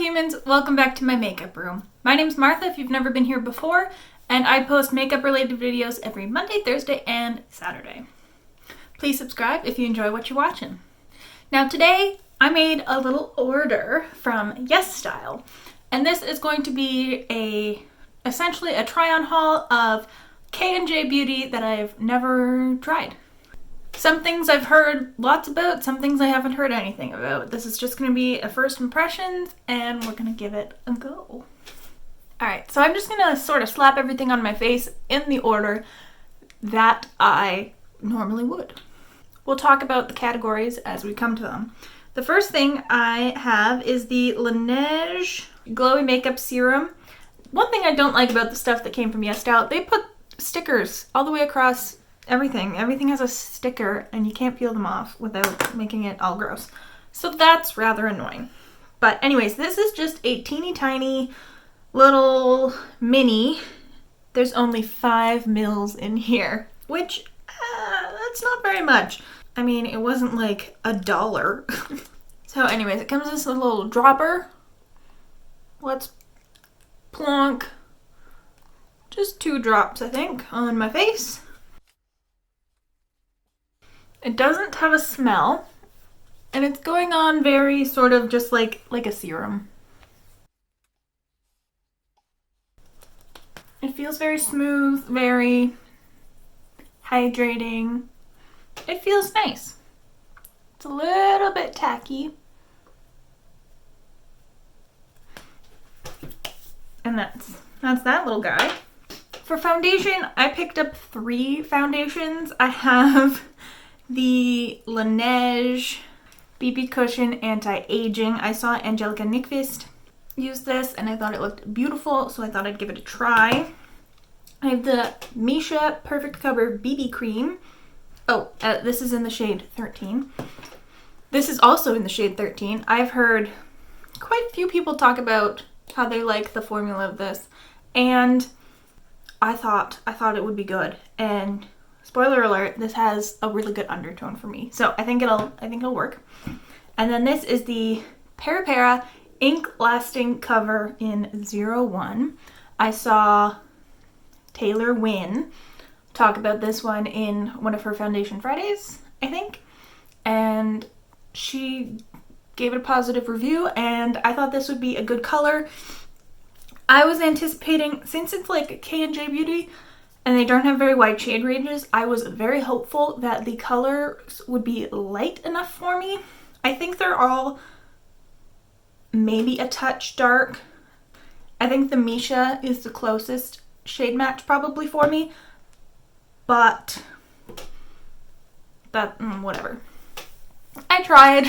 humans, welcome back to my makeup room. My name's Martha if you've never been here before, and I post makeup related videos every Monday, Thursday, and Saturday. Please subscribe if you enjoy what you're watching. Now today I made a little order from YesStyle, and this is going to be essentially a try-on haul of K&J Beauty that I've never tried. Some things I've heard lots about, some things I haven't heard anything about. This is just going to be a first impressions, and we're going to give it a go. Alright, so I'm just going to sort of slap everything on my face in the order that I normally would. We'll talk about the categories as we come to them. The first thing I have is the Laneige Glowy Makeup Serum. One thing I don't like about the stuff that came from YesStyle, they put stickers all the way across everything. Everything has a sticker and you can't peel them off without making it all gross. So that's rather annoying. But anyways, this is just a teeny tiny little mini. There's only 5 mils in here, which that's not very much. I mean, it wasn't like $1. So anyways, it comes as a little dropper. Let's plonk just 2 drops, I think, on my face. It doesn't have a smell, and it's going on very sort of just like a serum. It feels very smooth, very hydrating. It feels nice. It's a little bit tacky. And that's that little guy. For foundation, I picked up 3 foundations. I have the Laneige BB Cushion Anti-Aging. I saw Angelica Nyqvist use this and I thought it looked beautiful, so I thought I'd give it a try. I have the Missha Perfect Cover BB Cream. This is in the shade 13. This is also in the shade 13. I've heard quite a few people talk about how they like the formula of this, and I thought it would be good. And spoiler alert, this has a really good undertone for me, so I think it'll work. And then this is the Peripera Inklasting Cover in 01. I saw Taylor Wynn talk about this one in one of her Foundation Fridays, I think, and she gave it a positive review, and I thought this would be a good color. I was anticipating, since it's like K&J Beauty and they don't have very wide shade ranges, I was very hopeful that the colors would be light enough for me. I think they're all maybe a touch dark. I think the Missha is the closest shade match probably for me, but whatever. I tried.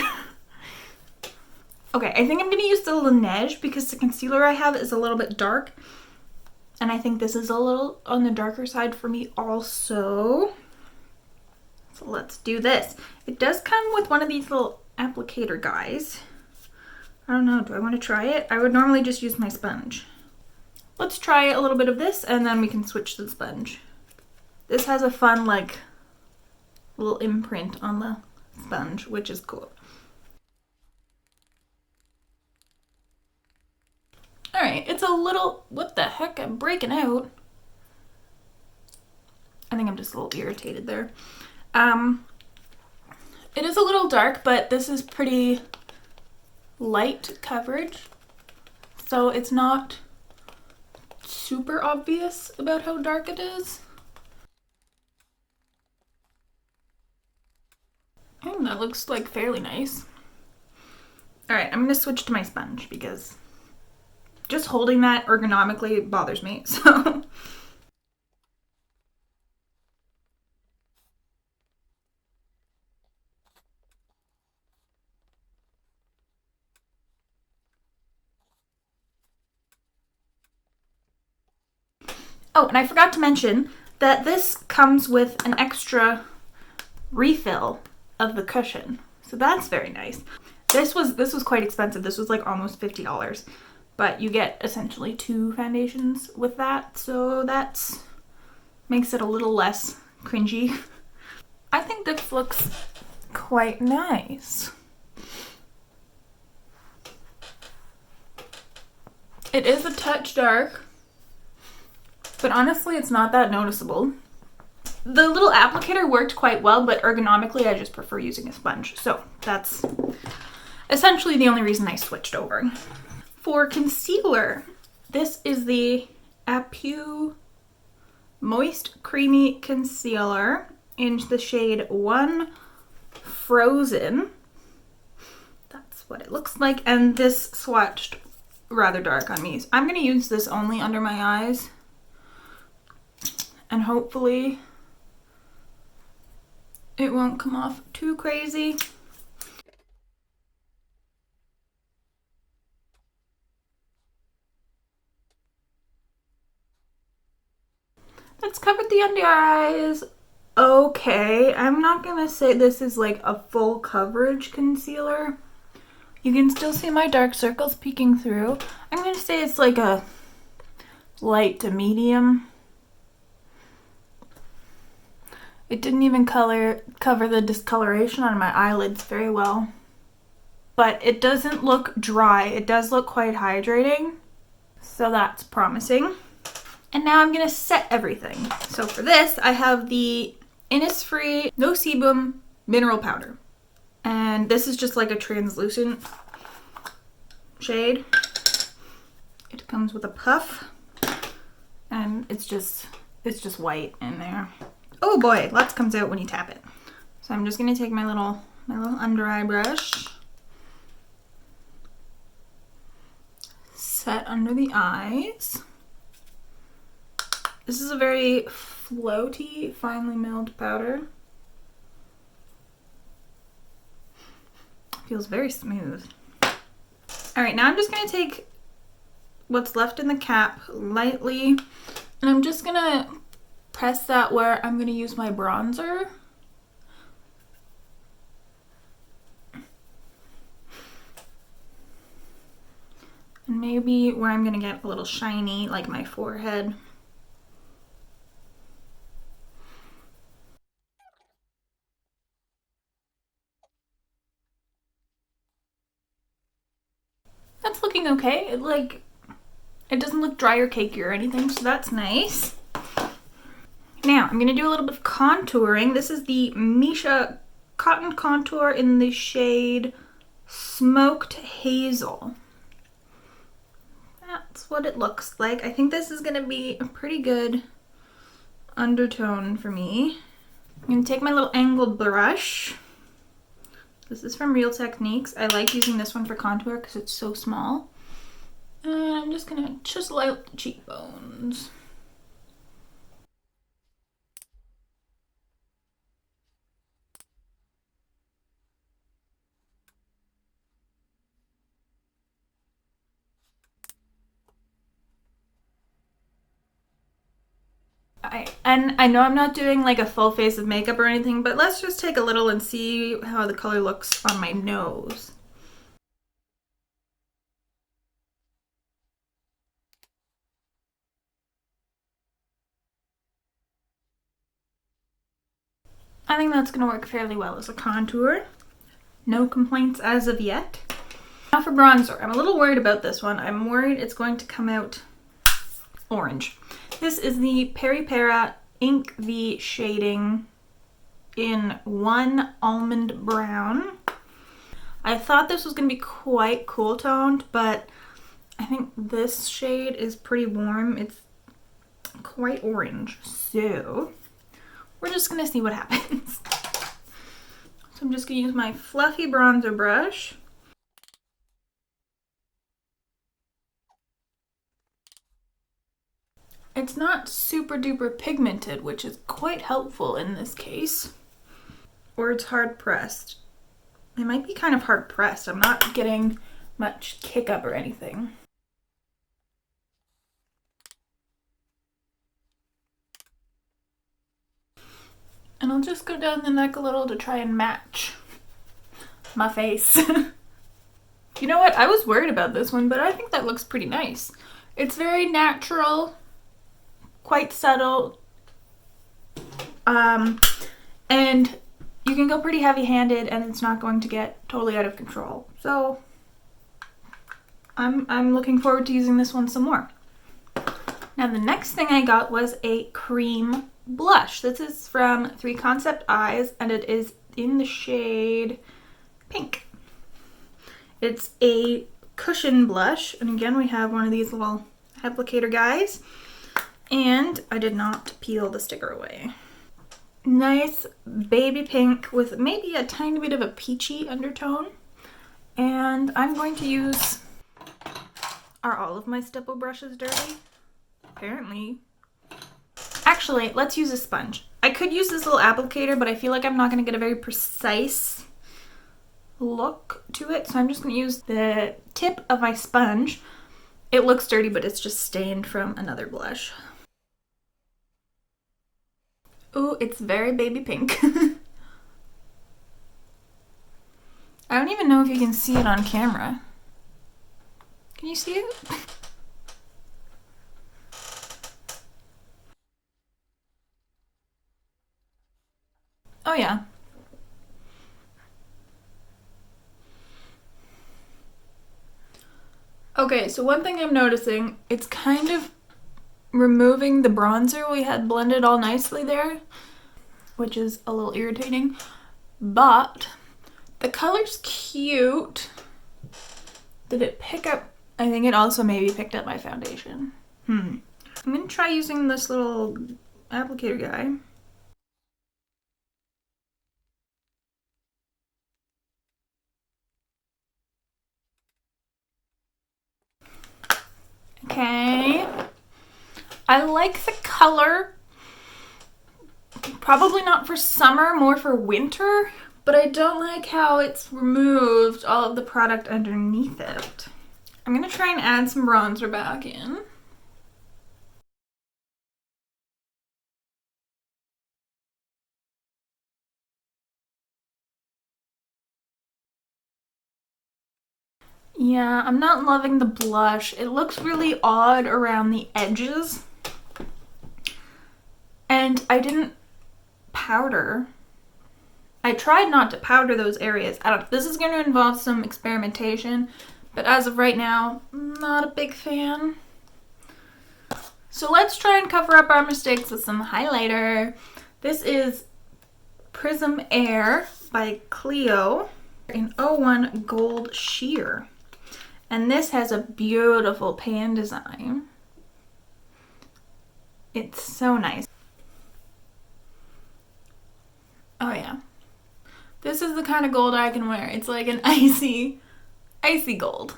Okay, I think I'm going to use the Laneige because the concealer I have is a little bit dark. And I think this is a little on the darker side for me also. So let's do this. It does come with one of these little applicator guys. I don't know, do I want to try it? I would normally just use my sponge. Let's try a little bit of this and then we can switch to the sponge. This has a fun like little imprint on the sponge, which is cool. Alright, it's a little, what the heck, I'm breaking out. I think I'm just a little irritated there. It is a little dark, but this is pretty light coverage, so it's not super obvious about how dark it is. And that looks like fairly nice. Alright, I'm gonna switch to my sponge because just holding that ergonomically bothers me, so. Oh, and I forgot to mention that this comes with an extra refill of the cushion, so that's very nice. This was quite expensive. This was like almost $50. But you get essentially 2 foundations with that, so that makes it a little less cringy. I think this looks quite nice. It is a touch dark, but honestly it's not that noticeable. The little applicator worked quite well, but ergonomically I just prefer using a sponge. So that's essentially the only reason I switched over. For concealer, this is the Etude Moist Creamy Concealer in the shade 1 Frozen. That's what it looks like, and this swatched rather dark on me. So I'm going to use this only under my eyes, and hopefully it won't come off too crazy. Let's cover the under eyes. Okay, I'm not gonna say this is like a full coverage concealer. You can still see my dark circles peeking through. I'm gonna say it's like a light to medium. It didn't even cover the discoloration on my eyelids very well. But it doesn't look dry. It does look quite hydrating. So that's promising. And now I'm gonna set everything. So for this, I have the Innesfree No Sebum Mineral Powder. And this is just like a translucent shade. It comes with a puff. And it's just white in there. Oh boy, lots comes out when you tap it. So I'm just gonna take my little under eye brush. Set under the eyes. This is a very floaty, finely milled powder. Feels very smooth. Alright, now I'm just going to take what's left in the cap lightly, and I'm just going to press that where I'm going to use my bronzer. And maybe where I'm going to get a little shiny, like my forehead. That's looking okay. It doesn't look dry or cakey or anything, so that's nice. Now, I'm going to do a little bit of contouring. This is the Missha Cotton Contour in the shade Smoked Hazel. That's what it looks like. I think this is going to be a pretty good undertone for me. I'm going to take my little angled brush. This is from Real Techniques. I like using this one for contour because it's so small. And I'm just going to chisel out the cheekbones. And I know I'm not doing like a full face of makeup or anything, but let's just take a little and see how the color looks on my nose. I think that's going to work fairly well as a contour. No complaints as of yet. Now for bronzer. I'm a little worried about this one. I'm worried it's going to come out orange. This is the Peripera Ink V shading in 1 Almond Brown. I thought this was going to be quite cool toned, but I think this shade is pretty warm. It's quite orange, so we're just going to see what happens. So I'm just going to use my fluffy bronzer brush. It's not super duper pigmented, which is quite helpful in this case. Or it's hard pressed. It might be kind of hard pressed. I'm not getting much kick up or anything. And I'll just go down the neck a little to try and match my face. You know what? I was worried about this one, but I think that looks pretty nice. It's very natural. Quite subtle, and you can go pretty heavy-handed and it's not going to get totally out of control. So I'm looking forward to using this one some more. Now the next thing I got was a cream blush. This is from 3 Concept Eyes and it is in the shade Pink. It's a cushion blush, and again we have one of these little applicator guys, and I did not peel the sticker away. Nice baby pink with maybe a tiny bit of a peachy undertone. And I'm going to use... Are all of my stipple brushes dirty? Apparently. Actually, let's use a sponge. I could use this little applicator, but I feel like I'm not going to get a very precise look to it, so I'm just going to use the tip of my sponge. It looks dirty, but it's just stained from another blush. Ooh, it's very baby pink. I don't even know if you can see it on camera. Can you see it? Oh yeah. Okay, so one thing I'm noticing, it's kind of removing the bronzer we had blended all nicely there, which is a little irritating, but the color's cute. Did it pick up? I think it also maybe picked up my foundation. I'm gonna try using this little applicator guy. Okay. I like the color. Probably not for summer, more for winter, but I don't like how it's removed all of the product underneath it. I'm gonna try and add some bronzer back in. Yeah, I'm not loving the blush. It looks really odd around the edges. And I didn't powder. I tried not to powder those areas. This is going to involve some experimentation, but as of right now, not a big fan. So let's try and cover up our mistakes with some highlighter. This is Prism Air by Clio in 01 Gold Sheer. And this has a beautiful pan design. It's so nice. Oh yeah. This is the kind of gold I can wear. It's like an icy gold.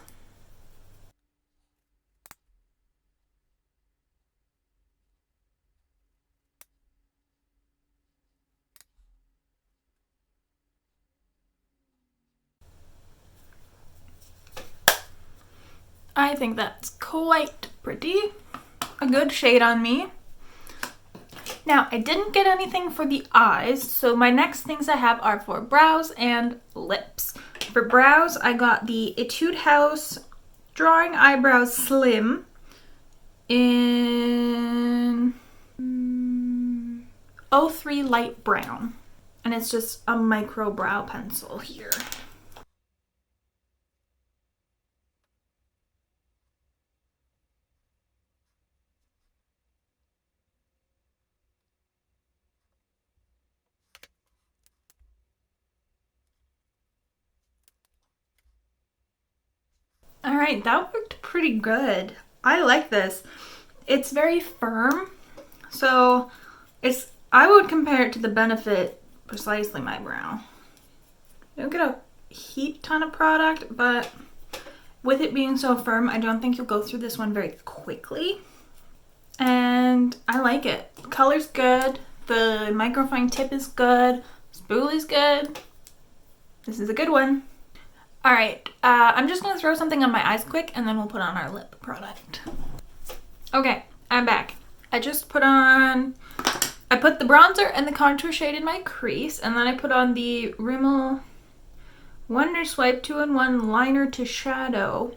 I think that's quite pretty. A good shade on me. Now, I didn't get anything for the eyes, so my next things I have are for brows and lips. For brows, I got the Etude House Drawing Eyebrows Slim in 03 Light Brown. And it's just a micro brow pencil here. All right, that worked pretty good. I like this. It's very firm, so I would compare it to the Benefit Precisely My Brow. You don't get a heap ton of product, but with it being so firm, I don't think you'll go through this one very quickly. And I like it. The color's good. The microfine tip is good. Spool is good. This is a good one. All right, I'm just gonna throw something on my eyes quick and then we'll put on our lip product. Okay, I'm back. I put the bronzer and the contour shade in my crease, and then I put on the Rimmel Wonderswipe 2-in-1 Liner to Shadow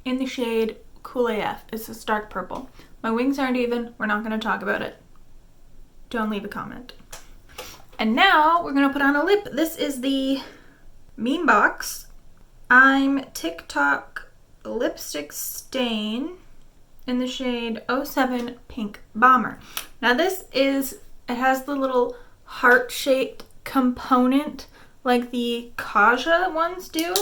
in the shade Cool AF. It's a dark purple. My wings aren't even. We're not gonna talk about it. Don't leave a comment. And now we're gonna put on a lip. This is the Memebox I'm TikTok Lipstick Stain in the shade 07 Pink Bomber. Now this is, it has the little heart-shaped component like the Kaja ones do.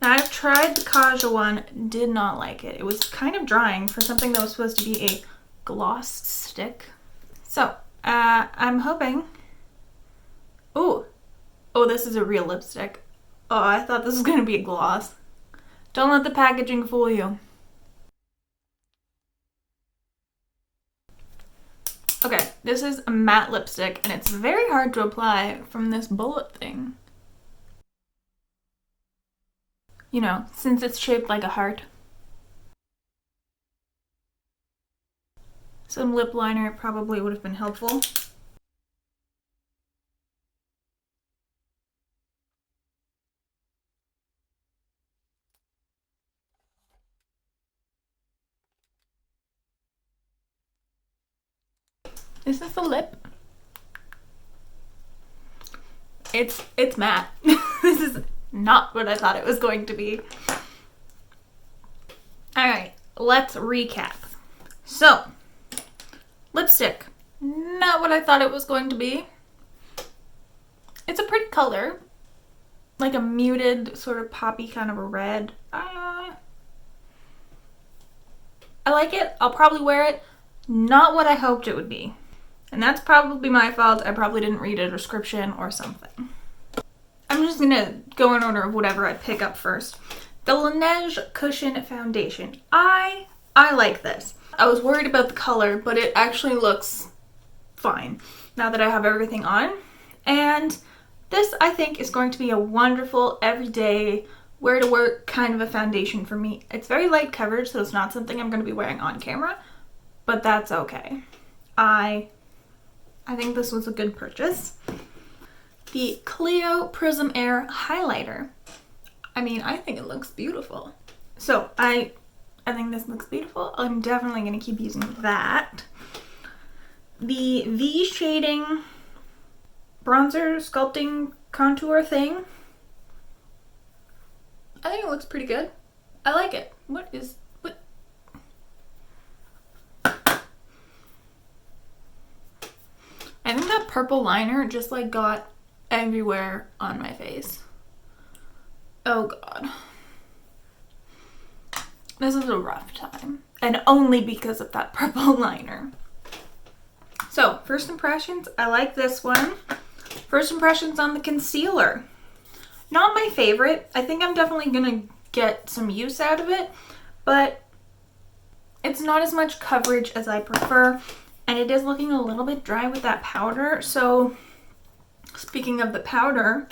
Now I've tried the Kaja one, did not like it. It was kind of drying for something that was supposed to be a gloss stick. So I'm hoping, oh, this is a real lipstick. Oh, I thought this was gonna be a gloss. Don't let the packaging fool you. Okay, this is a matte lipstick and it's very hard to apply from this bullet thing. You know, since it's shaped like a heart. Some lip liner probably would have been helpful. Is this the lip? It's matte. This is not what I thought it was going to be. Alright, let's recap. So, lipstick. Not what I thought it was going to be. It's a pretty color. Like a muted, sort of poppy kind of a red. I like it. I'll probably wear it. Not what I hoped it would be. And that's probably my fault. I probably didn't read a description or something. I'm just gonna go in order of whatever I pick up first. The Laneige Cushion Foundation. I like this. I was worried about the color, but it actually looks fine now that I have everything on. And this, I think, is going to be a wonderful everyday wear to work kind of a foundation for me. It's very light coverage, so it's not something I'm going to be wearing on camera, but that's okay. I think this was a good purchase. The Clio Prism Air Highlighter. I mean, I think it looks beautiful. So I think this looks beautiful. I'm definitely going to keep using that. The V shading bronzer sculpting contour thing. I think it looks pretty good. I like it. What? I think that purple liner just like got everywhere on my face. Oh god. This is a rough time. And only because of that purple liner. So, first impressions, I like this one. First impressions on the concealer. Not my favorite. I think I'm definitely gonna get some use out of it, but it's not as much coverage as I prefer, and it is looking a little bit dry with that powder. So, speaking of the powder,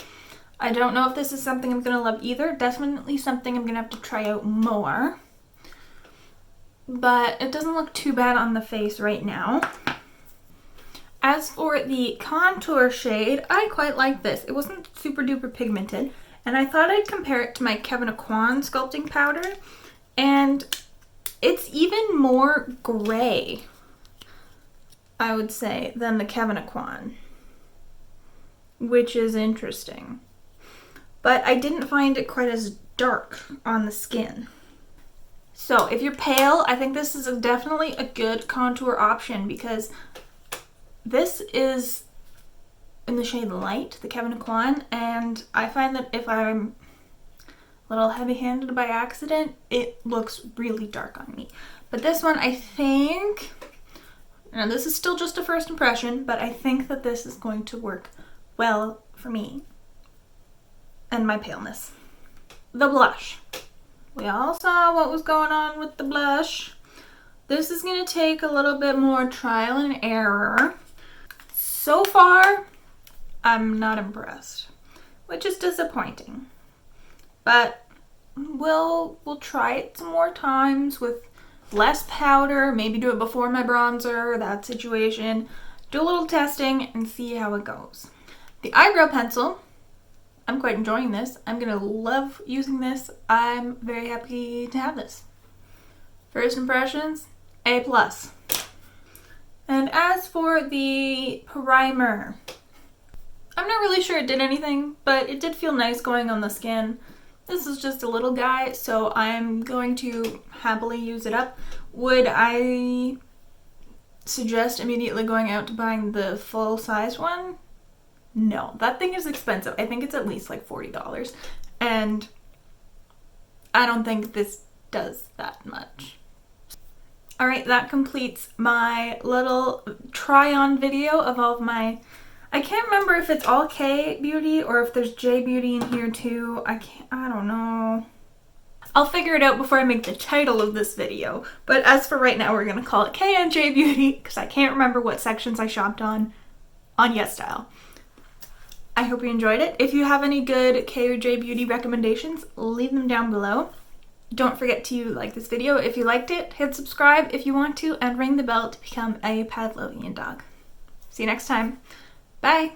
I don't know if this is something I'm gonna love either. Definitely something I'm gonna have to try out more. But it doesn't look too bad on the face right now. As for the contour shade, I quite like this. It wasn't super duper pigmented, and I thought I'd compare it to my Kevyn Aucoin sculpting powder, and it's even more gray, I would say, than the Kevyn Aucoin, which is interesting. But I didn't find it quite as dark on the skin. So if you're pale, I think this is definitely a good contour option, because this is in the shade Light, the Kevyn Aucoin, and I find that if I'm a little heavy-handed by accident, it looks really dark on me. But this one, I think, now this is still just a first impression, but I think that this is going to work well for me and my paleness. The blush. We all saw what was going on with the blush. This is going to take a little bit more trial and error. So far, I'm not impressed, which is disappointing. But we'll try it some more times with less powder, maybe do it before my bronzer, that situation. Do a little testing and see how it goes. The eyebrow pencil, I'm quite enjoying this. I'm gonna love using this. I'm very happy to have this. First impressions, A+. And as for the primer, I'm not really sure it did anything, but it did feel nice going on the skin. This is just a little guy, so I'm going to happily use it up. Would I suggest immediately going out to buying the full size one? No, that thing is expensive. I think it's at least like $40, and I don't think this does that much. Alright, that completes my little try-on video of all of my... I can't remember if it's all K beauty or if there's J beauty in here too. I don't know. I'll figure it out before I make the title of this video. But as for right now, we're going to call it K and J beauty because I can't remember what sections I shopped on YesStyle. I hope you enjoyed it. If you have any good K or J beauty recommendations, leave them down below. Don't forget to like this video if you liked it, hit subscribe if you want to, and ring the bell to become a Pavlovian dog. See you next time. Bye!